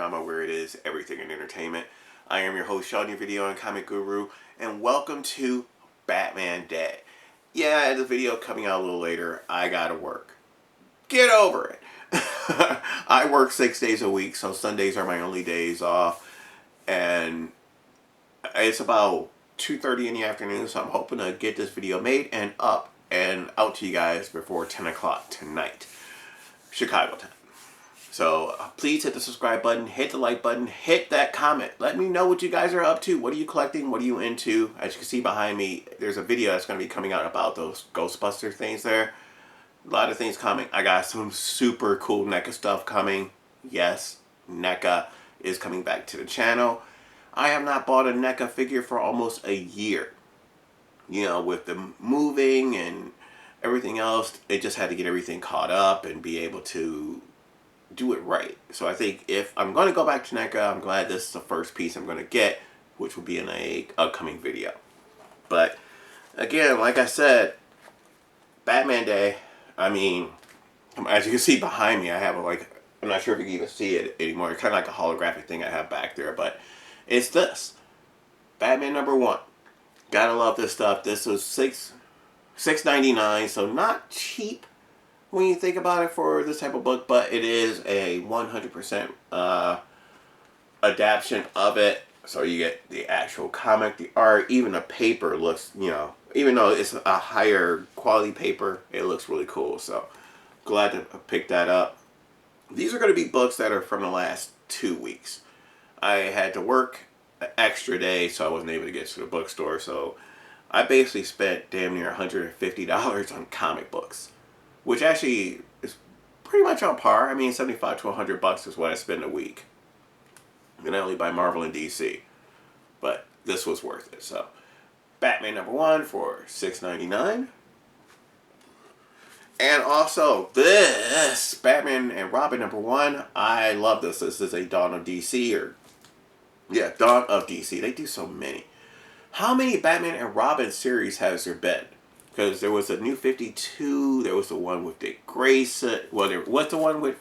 drama where it is everything in entertainment. I am your host, Sean, your video and comic guru, and welcome to Batman Day. Yeah, the video coming out a little later. I gotta work. Get over it. I work 6 days a week, so Sundays are my only days off, and it's about 2:30 in the afternoon, so I'm hoping to get this video made and up and out to you guys before 10 o'clock tonight, Chicago time. So please hit the subscribe button, hit the like button, hit that comment. Let me know what you guys are up to. What are you collecting? What are you into? As you can see behind me, there's a video that's going to be coming out about those Ghostbuster things there. A lot of things coming. I got some super cool NECA stuff coming. Yes, NECA is coming back to the channel. I have not bought a NECA figure for almost a year. You know, with the moving and everything else, it just had to get everything caught up and be able to do it right. So I think if I'm going to go back to NECA, I'm glad this is the first piece I'm going to get, which will be in a upcoming video. But again, like I said, Batman Day. I mean, as you can see behind me, I have I'm not sure if you can even see it anymore. It's kind of like a holographic thing I have back there, but it's this Batman #1. Gotta love this stuff. This was $6.99, so not cheap when you think about it for this type of book, but it is a 100% adaptation of it. So you get the actual comic, the art, even the paper looks, you know, even though it's a higher quality paper, it looks really cool. So glad to pick that up. These are going to be books that are from the last 2 weeks. I had to work an extra day, so I wasn't able to get to the bookstore. So I basically spent damn near $150 on comic books, which actually is pretty much on par. I mean, $75 to $100 is what I spend a week. And I only buy Marvel and DC. But this was worth it. So, Batman #1 for $6.99. And also, this Batman and Robin #1. I love this. This is a Dawn of DC, Dawn of DC. They do so many. How many Batman and Robin series has there been? Because there was a New 52, there was the one with Dick Grayson. Well, there was the one with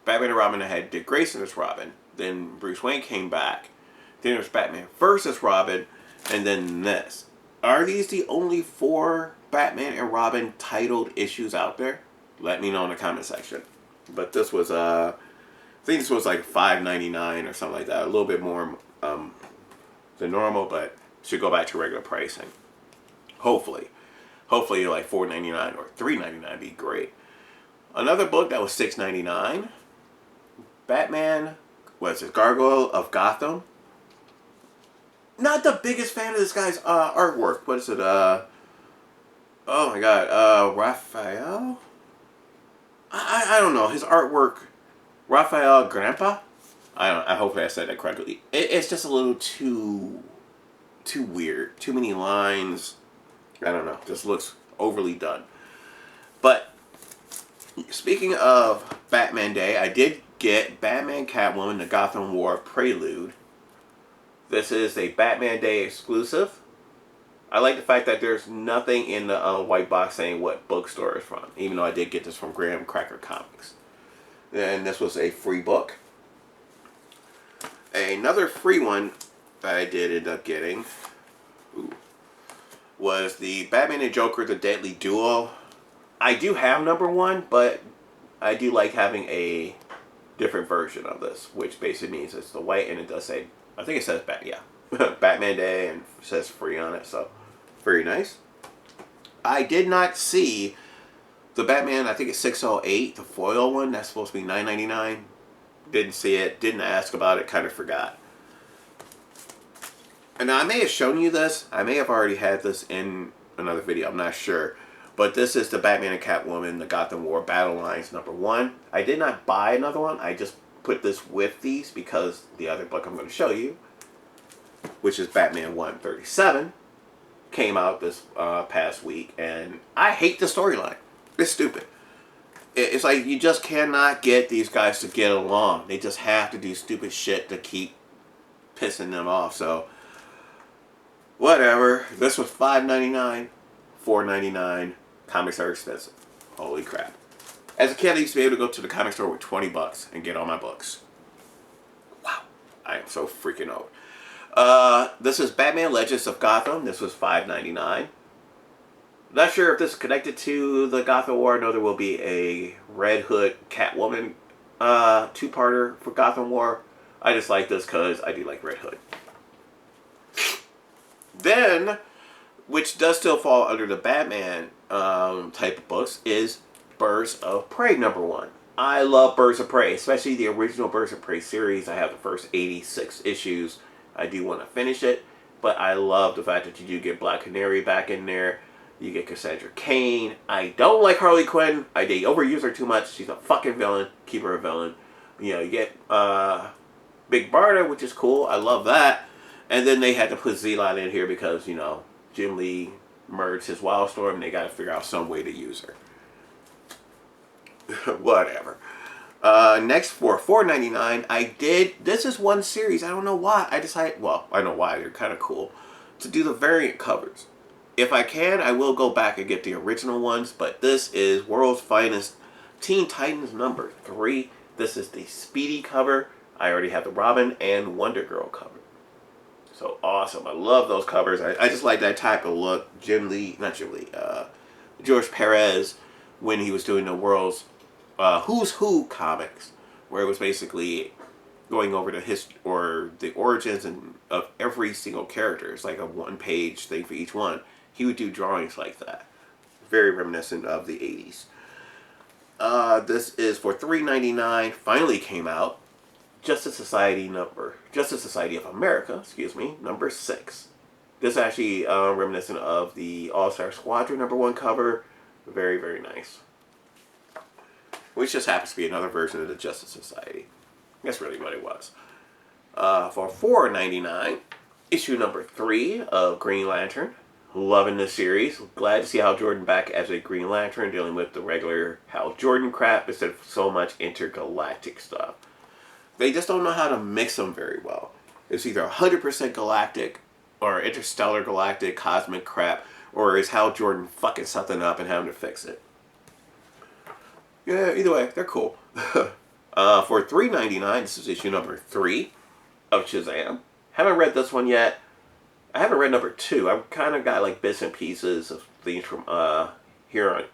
Batman and Robin that had Dick Grayson as Robin. Then Bruce Wayne came back. Then there was Batman versus Robin. And then this. Are these the only 4 Batman and Robin titled issues out there? Let me know in the comment section. But this was, I think this was like $5.99 or something like that. A little bit more than normal, but should go back to regular pricing. Hopefully like $4.99 or $3.99 would be great. Another book that was $6.99. Batman, what's it? Gargoyle of Gotham. Not the biggest fan of this guy's artwork. What is it? Oh my God, Raphael. I don't know his artwork. Raphael Grandpa. I hopefully I said that correctly. It's just a little too weird. Too many lines. I don't know. Just looks overly done. But speaking of Batman Day, I did get Batman Catwoman, the Gotham War Prelude. This is a Batman Day exclusive. I like the fact that there's nothing in the white box saying what bookstore it's from, even though I did get this from Graham Cracker Comics. And this was a free book. Another free one that I did end up getting was the Batman and Joker, The Deadly Duo. I do have #1, but I do like having a different version of this, which basically means it's the white, and it does say, I think it says Batman Day, and it says free on it, so very nice. I did not see the Batman, I think it's 608, the foil one, that's supposed to be $9.99. Didn't see it, didn't ask about it, kind of forgot. And I may have shown you this. I may have already had this in another video. I'm not sure. But this is the Batman and Catwoman, the Gotham War Battle Lines #1. I did not buy another one. I just put this with these because the other book I'm going to show you, which is Batman 137, came out this past week. And I hate the storyline. It's stupid. It's like you just cannot get these guys to get along. They just have to do stupid shit to keep pissing them off. So whatever. This was $5.99, $4.99. Comics are expensive. Holy crap. As a kid, I used to be able to go to the comic store with $20 and get all my books. I am so freaking old. This is Batman Legends of Gotham. This was $5.99. Not sure if this is connected to the Gotham War. I know there will be a Red Hood Catwoman two-parter for Gotham War. I just like this because I do like Red Hood. Then, which does still fall under the Batman type of books, is Birds of Prey #1. I love Birds of Prey, especially the original Birds of Prey series. I have the first 86 issues. I do want to finish it, but I love the fact that you do get Black Canary back in there. You get Cassandra Cain. I don't like Harley Quinn. They overuse her too much. She's a fucking villain. Keep her a villain. You know, you get Big Barda, which is cool. I love that. And then they had to put Z-Line in here because, you know, Jim Lee merged his Wildstorm and they got to figure out some way to use her. Whatever. Next for $4.99, this is one series, I don't know why, I decided, well, I know why, they're kind of cool, to do the variant covers. If I can, I will go back and get the original ones, but this is World's Finest Teen Titans #3. This is the Speedy cover. I already have the Robin and Wonder Girl cover. So awesome. I love those covers. I just like that type of look. George Perez, when he was doing the World's Who's Who comics, where it was basically going over the history or the origins of every single character. It's like a one-page thing for each one. He would do drawings like that. Very reminiscent of the 80s. This is for $3.99. Finally came out. Justice Society of America, excuse me, #6. This is actually reminiscent of the All-Star Squadron #1 cover. Very, very nice. Which just happens to be another version of the Justice Society. That's really what it was. For $4.99, issue #3 of Green Lantern. Loving this series. Glad to see Hal Jordan back as a Green Lantern, dealing with the regular Hal Jordan crap instead of so much intergalactic stuff. They just don't know how to mix them very well. It's either 100% galactic or interstellar galactic cosmic crap, or is Hal Jordan fucking something up and having to fix it. Yeah, either way, they're cool. For $3.99, this is issue #3 of Shazam. Haven't read this one yet. I haven't read #2. I've kind of got like bits and pieces of things from here on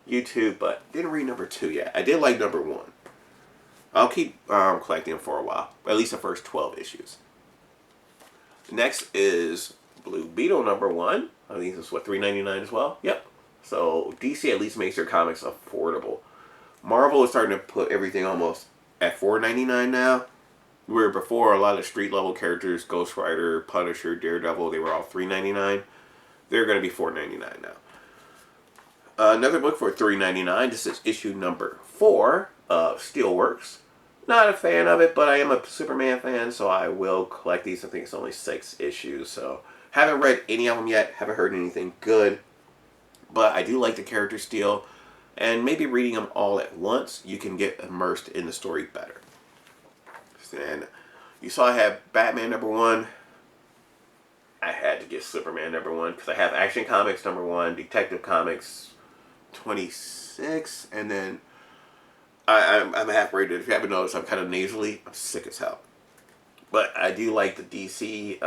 YouTube, but didn't read #2 yet. I did like #1. I'll keep collecting them for a while, at least the first 12 issues. Next is Blue Beetle #1. I think this is what, $3.99 as well? Yep. So DC at least makes their comics affordable. Marvel is starting to put everything almost at $4.99 now. Where before a lot of street level characters, Ghost Rider, Punisher, Daredevil, they were all $3.99. They're going to be $4.99 now. Another book for $3.99. This is issue #4 of Steelworks. Not a fan of it, but I am a Superman fan, so I will collect these. I think it's only 6 issues, so haven't read any of them yet. Haven't heard anything good, but I do like the character still, and maybe reading them all at once, you can get immersed in the story better. And you saw I have Batman #1. I had to get Superman #1 because I have Action Comics #1, Detective Comics 26, and then I'm half rated. If you haven't noticed, I'm kind of nasally. I'm sick as hell. But I do like the DC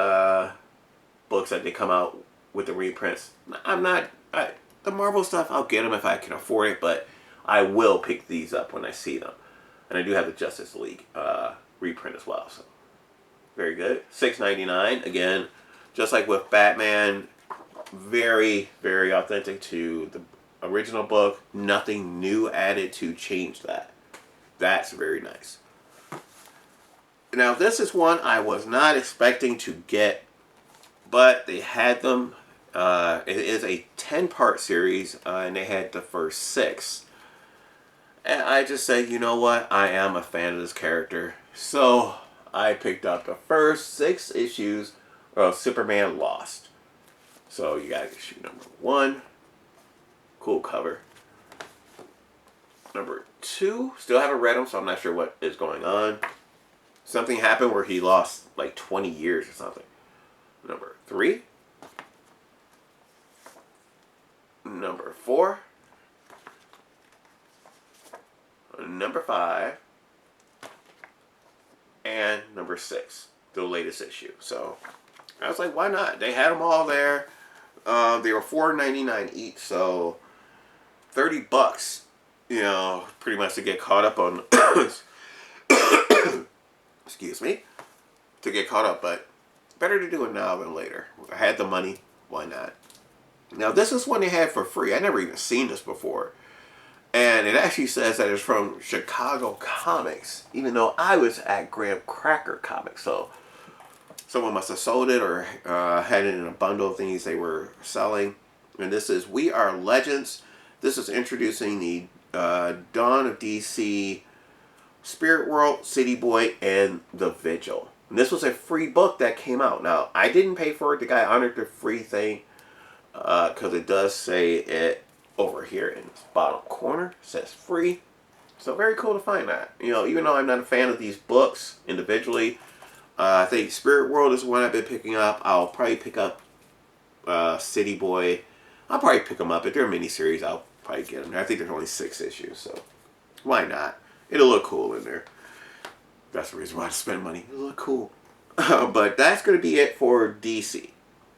books that they come out with the reprints. The Marvel stuff, I'll get them if I can afford it, but I will pick these up when I see them. And I do have the Justice League reprint as well. So very good. $6.99. Again, just like with Batman, very, very authentic to the original book. Nothing new added to change that. That's very nice. Now this is one I was not expecting to get, but they had them. It is a 10-part series, and they had the first 6. And I just said, you know what? I am a fan of this character. So I picked up the first 6 issues of Superman Lost. So you got issue #1. Cool cover. #2. Still haven't read them, so I'm not sure what is going on. Something happened where he lost like 20 years or something. #3. #4. #5. and number 6, the latest issue. So I was like, why not? They had them all there. They were $4.99 each, so $30. You know, pretty much to get caught up on. Excuse me, to get caught up, but better to do it now than later. I had the money, why not? Now this is one they had for free. I never even seen this before. And it actually says that it's from Chicago Comics, even though I was at Graham Cracker Comics. So someone must have sold it or had it in a bundle of things they were selling. And this is We Are Legends. This is introducing the Dawn of DC, Spirit World, City Boy, and The Vigil. And this was a free book that came out. Now, I didn't pay for it. The guy honored the free thing because it does say it over here in this bottom corner. It says free. So very cool to find that. You know, even though I'm not a fan of these books individually, I think Spirit World is one I've been picking up. I'll probably pick up City Boy. I'll probably pick them up. If they're a miniseries, I'll probably get them. I think there's only 6 issues, so why not? It'll look cool in there. That's the reason why I spend money. It'll look cool. But that's going to be it for DC.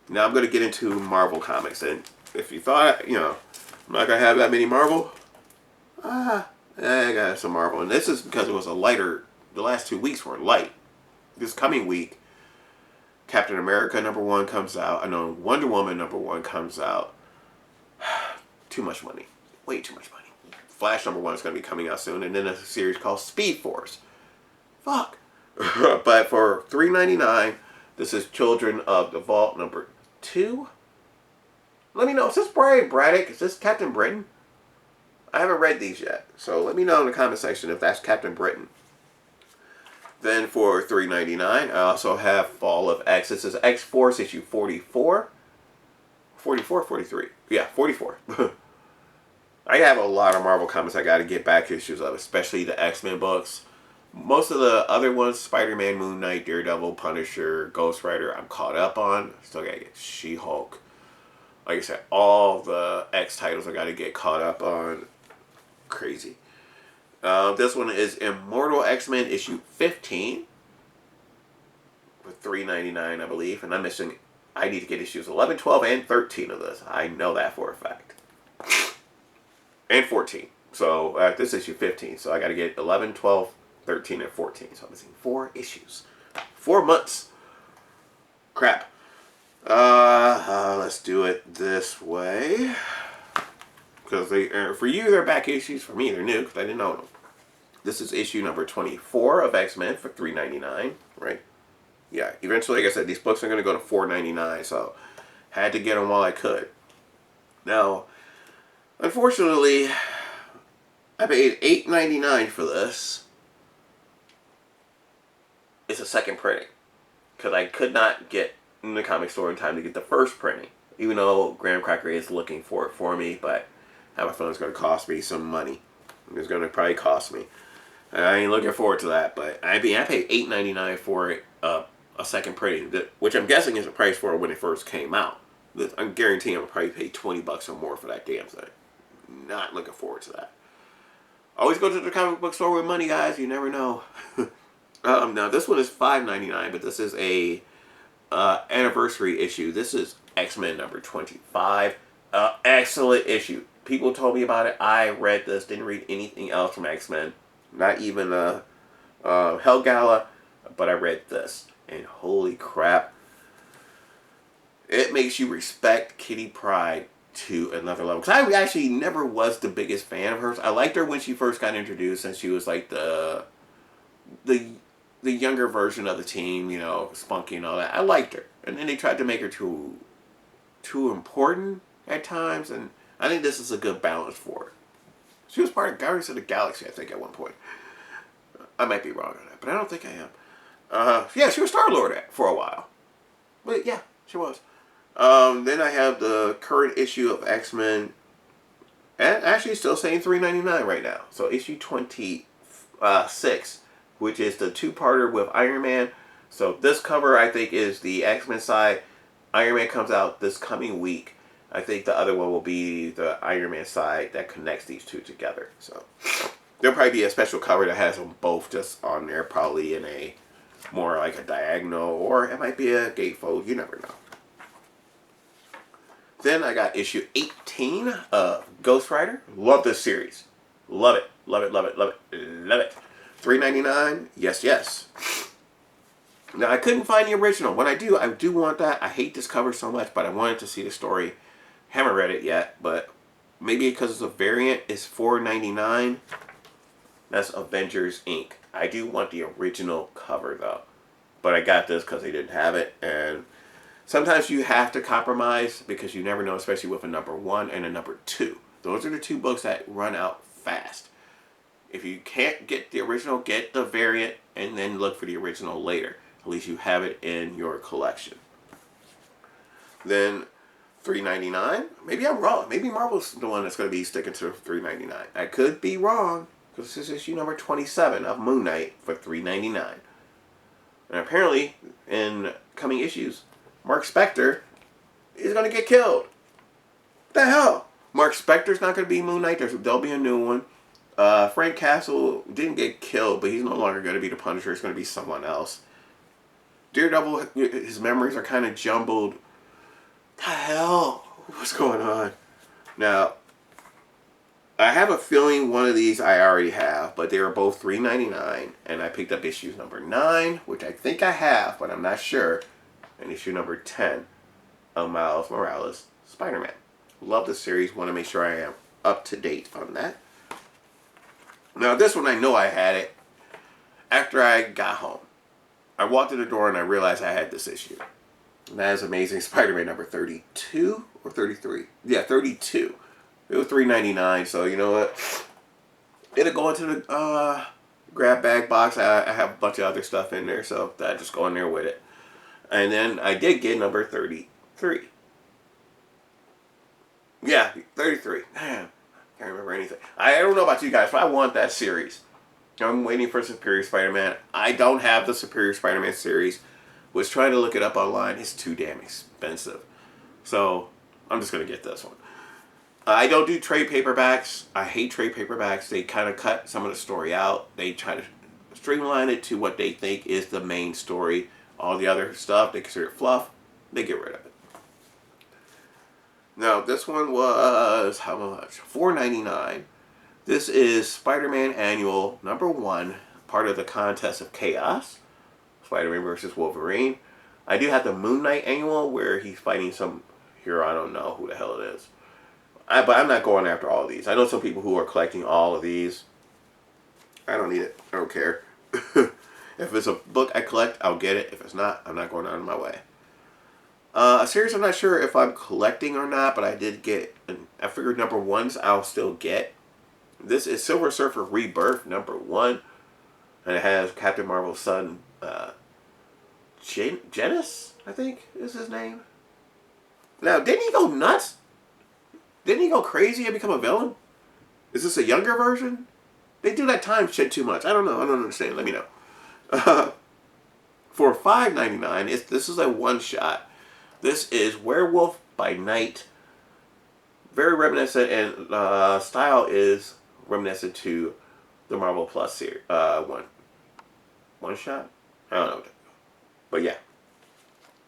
Now I'm going to get into Marvel Comics. And if you thought, you know, I'm not going to have that many Marvel, I got some Marvel. And this is because it was a lighter, the last 2 weeks were light. This coming week, Captain America #1 comes out. I know Wonder Woman #1 comes out. Too much money. Way too much money. Flash #1 is going to be coming out soon. And then a series called Speed Force. Fuck. But for $3.99, this is Children of the Vault #2. Let me know. Is this Brian Braddock? Is this Captain Britain? I haven't read these yet. So let me know in the comment section if that's Captain Britain. Then for $3.99, I also have Fall of X. This is X-Force issue 44. 44, 43. Yeah, 44. I have a lot of Marvel comics I got to get back issues of, especially the X-Men books. Most of the other ones, Spider-Man, Moon Knight, Daredevil, Punisher, Ghost Rider, I'm caught up on. Still got to get She-Hulk. Like I said, all the X titles I got to get caught up on. Crazy. This one is Immortal X-Men issue 15. With $3.99, I believe. And I'm missing, I need to get issues 11, 12, and 13 of this. I know that for a fact. And 14. So this is issue 15. So I got to get 11, 12, 13, and 14. So I'm missing 4 issues. 4 months. Crap. Let's do it this way. Because for you, they're back issues. For me, they're new because I didn't own them. This is issue number 24 of X-Men for $3.99. Right? Yeah. Eventually, like I said, these books are going to go to $4.99. So had to get them while I could. Now, unfortunately, I paid $8.99 for this. It's a second printing. Because I could not get in the comic store in time to get the first printing. Even though Graham Cracker is looking for it for me. But I have a feeling it's going to cost me some money. It's going to probably cost me. I ain't looking forward to that. But I paid $8.99 for it, a second printing. Which I'm guessing is the price for it when it first came out. I'm guaranteeing I'll probably pay $20 or more for that damn thing. Not looking forward to that. Always go to the comic book store with money, guys. You never know. Now, this one is $5.99, but this is a anniversary issue. This is X-Men number 25. Excellent issue. People told me about it. I read this. Didn't read anything else from X-Men. Not even Hell Gala. But I read this. And holy crap. It makes you respect Kitty Pryde to another level. Because I actually never was the biggest fan of hers. I liked her when she first got introduced. And she was like the younger version of the team. You know, spunky and all that. I liked her. And then they tried to make her too important at times. And I think this is a good balance for her. She was part of Guardians of the Galaxy, I think, at one point. I might be wrong on that, but I don't think I am. Yeah, she was Star-Lord for a while. But yeah, she was. Then I have the current issue of X-Men. And actually still saying $3.99 right now. So issue 26, which is the 2-parter with Iron Man. So this cover, I think, is the X-Men side. Iron Man comes out this coming week. I think the other one will be the Iron Man side that connects these two together. So there'll probably be a special cover that has them both just on there, probably in a more like a diagonal, or it might be a gatefold. You never know. Then I got issue 18 of Ghost Rider. Love this series. Love it. Love it, love it, love it, love it. $3.99. Yes, yes. Now, I couldn't find the original. When I do want that. I hate this cover so much, but I wanted to see the story. Haven't read it yet, but maybe because it's a variant, it's $4.99. That's Avengers Inc. I do want the original cover, though. But I got this because they didn't have it. And sometimes you have to compromise because you never know, especially with a #1 and a #2. Those are the two books that run out fast. If you can't get the original, get the variant and then look for the original later. At least you have it in your collection. Then $3.99. Maybe I'm wrong. Maybe Marvel's the one that's going to be sticking to $3.99. I could be wrong because this is issue number 27 of Moon Knight for $3.99. And apparently, in coming issues, Mark Spector is going to get killed. What the hell? Mark Spector's not going to be Moon Knight. There'll be a new one. Frank Castle didn't get killed, but he's no longer going to be the Punisher. It's going to be someone else. Daredevil, his memories are kind of jumbled. What the hell? What's going on? Now, I have a feeling one of these I already have, but they are both $3.99, and I picked up issues number 9, which I think I have, but I'm not sure, and issue number 10 of Miles Morales' Spider-Man. Love the series. Want to make sure I am up to date on that. Now, this one I know I had it after I got home. I walked to the door and I realized I had this issue. And that is Amazing Spider-Man number 32 or 33. Yeah, 32. It was $3.99, so you know what? It'll go into the grab bag box. I have a bunch of other stuff in there, so I just go in there with it. And then I did get number 33. Yeah, 33. Damn. Can't remember anything. I don't know about you guys, but I want that series. I'm waiting for Superior Spider-Man. I don't have the Superior Spider-Man series. Was trying to look it up online. It's too damn expensive. So, I'm just going to get this one. I don't do trade paperbacks. I hate trade paperbacks. They kind of cut some of the story out. They try to streamline it to what they think is the main story. All the other stuff, they consider it fluff. They get rid of it. Now, this one was, how much? $4.99. This is Spider-Man Annual #1, part of the Contest of Chaos. Spider-Man versus Wolverine. I do have the Moon Knight Annual where he's fighting some hero. I don't know who the hell it is. But I'm not going after all of these. I know some people who are collecting all of these. I don't need it. I don't care. If it's a book I collect, I'll get it. If it's not, I'm not going out of my way. A series I'm not sure if I'm collecting or not, but I did get, I figured #1s I'll still get. This is Silver Surfer Rebirth #1. And it has Captain Marvel's son, Genis, I think is his name. Now, didn't he go nuts? Didn't he go crazy and become a villain? Is this a younger version? They do that time shit too much. I don't know. I don't understand. Let me know. For $5.99, this is a one-shot. This is Werewolf by Night. Very reminiscent, and style is reminiscent to the Marvel Plus series. One shot? I don't know. But yeah.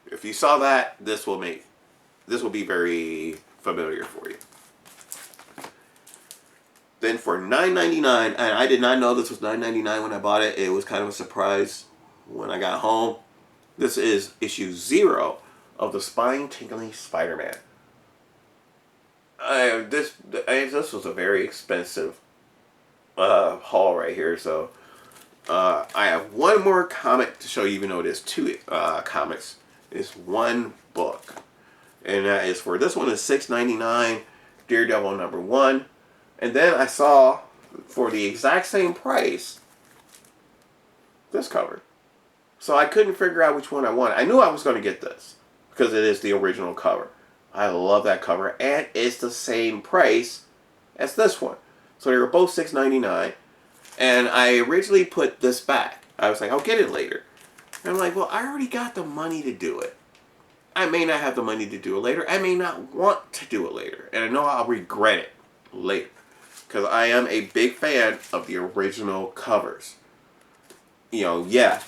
If you saw that, this will be very familiar for you. Then for $9.99, and I did not know this was $9.99 when I bought it. It was kind of a surprise when I got home. This is issue 0 of the Spine-Tingling Spider-Man. This was a very expensive haul right here, so I have one more comic to show you, even though there's 2 comics. It's one book, and that is for this one is $6.99, Daredevil #1, and then I saw for the exact same price this cover. So I couldn't figure out which one I wanted. I knew I was going to get this because it is the original cover. I love that cover, and it's the same price as this one. So they were both $6.99, and I originally put this back. I was like, I'll get it later. And I'm like, well, I already got the money to do it. I may not have the money to do it later. I may not want to do it later, and I know I'll regret it later because I am a big fan of the original covers. You know, yeah,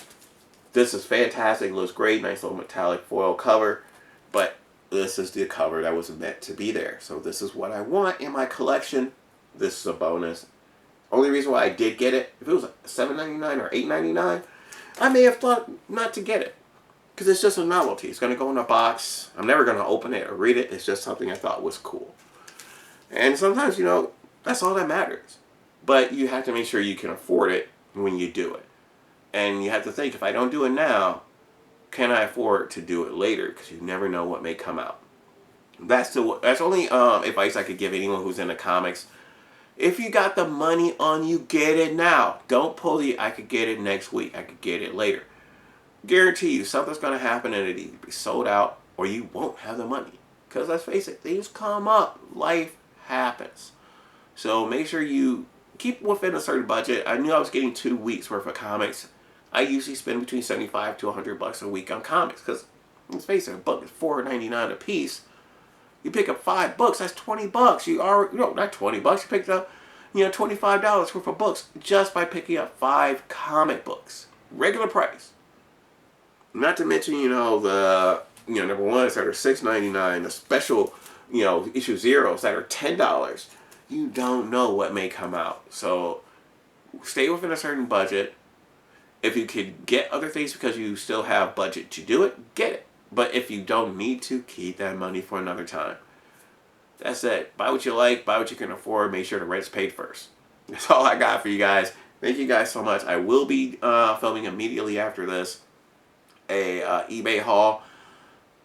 This is fantastic. It looks great. Nice little metallic foil cover. But this is the cover that was meant to be there. So this is what I want in my collection. This is a bonus. Only reason why I did get it, if it was $7.99 or $8.99, I may have thought not to get it. Because it's just a novelty. It's going to go in a box. I'm never going to open it or read it. It's just something I thought was cool. And sometimes, you know, that's all that matters. But you have to make sure you can afford it when you do it. And you have to think, if I don't do it now, can I afford to do it later? Because you never know what may come out. That's only advice I could give anyone who's into comics. If you got the money on you, get it now. Don't pull the, I could get it next week, I could get it later. Guarantee you something's going to happen and it'll either be sold out or you won't have the money. Because let's face it, things come up. Life happens. So make sure you keep within a certain budget. I knew I was getting 2 weeks worth of comics. I usually spend between $75 to $100 a week on comics. Because let's face it, a book is $4.99 a piece. You pick up 5 books, that's $20. You are, no, not $20. You picked up, $25 worth of books just by picking up 5 comic books. Regular price. Not to mention, the number ones that are $6.99, the special, issue zeros that are $10. You don't know what may come out. So stay within a certain budget. If you could get other things because you still have budget to do it, get it. But if you don't need to, keep that money for another time. That's it. Buy what you like, buy what you can afford, make sure the rent's paid first. That's all I got for you guys. Thank you guys so much. I will be filming immediately after this a eBay haul.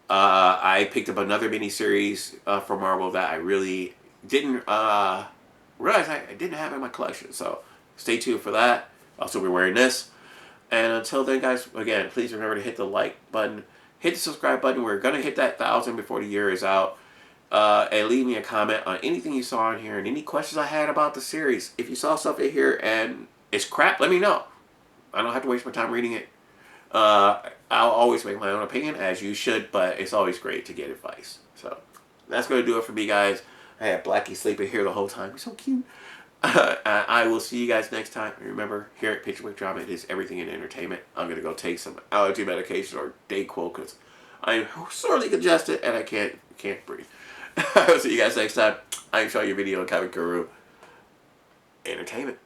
I picked up another miniseries from Marvel that I really didn't realize I didn't have in my collection. So stay tuned for that. I'll also be wearing this. And until then, guys, again, please remember to hit the like button. Hit the subscribe button. We're going to hit that 1,000 before the year is out. And leave me a comment on anything you saw in here and any questions I had about the series. If you saw something here and it's crap, let me know. I don't have to waste my time reading it. I'll always make my own opinion, as you should, but it's always great to get advice. So that's going to do it for me, guys. I had Blackie sleeping here the whole time. He's so cute. I will see you guys next time. Remember, here at Picture Book Drama, it is everything in entertainment. I'm going to go take some allergy medication or Dayquil because I'm sorely congested and I can't breathe. I'll see you guys next time. I'm showing your video and comic guru. Entertainment.